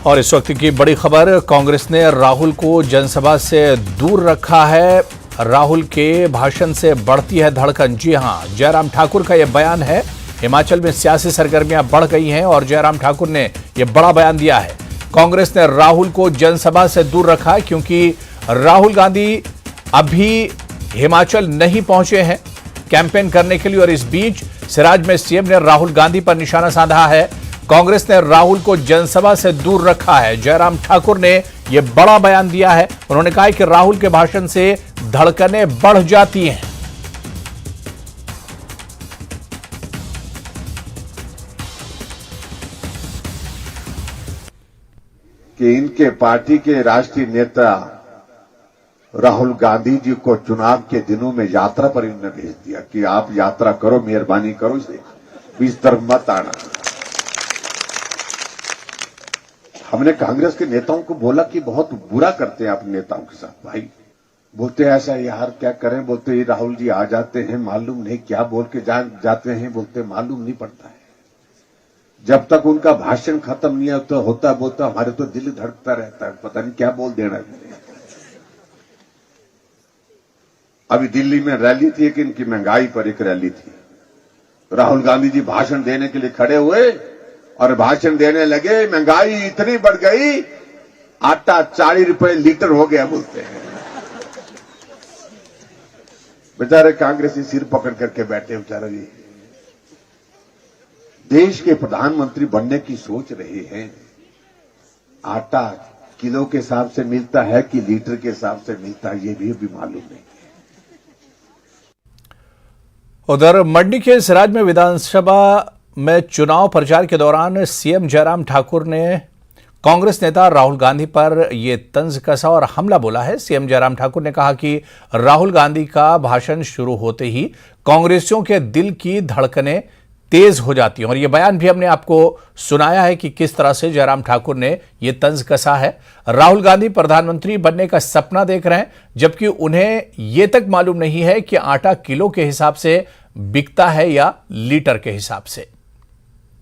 और इस वक्त की बड़ी खबर, कांग्रेस ने राहुल को जनसभा से दूर रखा है। राहुल के भाषण से बढ़ती है धड़कन। जी हां, जयराम ठाकुर का यह बयान है। हिमाचल में सियासी सरगर्मियां बढ़ गई हैं और जयराम ठाकुर ने यह बड़ा बयान दिया है। कांग्रेस ने राहुल को जनसभा से दूर रखा है क्योंकि राहुल गांधी अभी हिमाचल नहीं पहुंचे हैं कैंपेन करने के लिए, और इस बीच सिराज में सीएम ने राहुल गांधी पर निशाना साधा है। कांग्रेस ने राहुल को जनसभा से दूर रखा है। जयराम ठाकुर ने यह बड़ा बयान दिया है। उन्होंने कहा कि राहुल के भाषण से धड़कनें बढ़ जाती हैं। कि इनके पार्टी के राष्ट्रीय नेता राहुल गांधी जी को चुनाव के दिनों में यात्रा पर इन्होंने भेज दिया कि आप यात्रा करो, मेहरबानी करो, इस तरफ मत आना। हमने कांग्रेस के नेताओं को बोला कि बहुत बुरा करते हैं अपने नेताओं के साथ। भाई बोलते हैं ऐसा, यार क्या करें, बोलते ये राहुल जी आ जाते हैं, मालूम नहीं क्या बोल के जाते हैं, बोलते मालूम नहीं पड़ता है। जब तक उनका भाषण खत्म नहीं होता बोलता हमारे तो दिल धड़कता रहता है, पता नहीं क्या बोल देना है। अभी दिल्ली में रैली थी, एक इनकी महंगाई पर एक रैली थी। राहुल गांधी जी भाषण देने के लिए खड़े हुए और भाषण देने लगे, महंगाई इतनी बढ़ गई, आटा 40 रुपए लीटर हो गया बोलते हैं। बेचारे कांग्रेसी सिर पकड़ करके बैठे बेचारे जी। देश के प्रधानमंत्री बनने की सोच रहे हैं। आटा किलो के हिसाब से मिलता है कि लीटर के हिसाब से मिलता है, ये भी अभी मालूम नहीं। उधर मंडी के सिराज में विधानसभा में चुनाव प्रचार के दौरान सीएम जयराम ठाकुर ने कांग्रेस नेता राहुल गांधी पर यह तंज कसा और हमला बोला है। सीएम जयराम ठाकुर ने कहा कि राहुल गांधी का भाषण शुरू होते ही कांग्रेसियों के दिल की धड़कनें तेज हो जाती हैं, और यह बयान भी हमने आपको सुनाया है कि किस तरह से जयराम ठाकुर ने यह तंज कसा है। राहुल गांधी प्रधानमंत्री बनने का सपना देख रहे हैं, जबकि उन्हें यह तक मालूम नहीं है कि आटा किलो के हिसाब से बिकता है या लीटर के हिसाब से।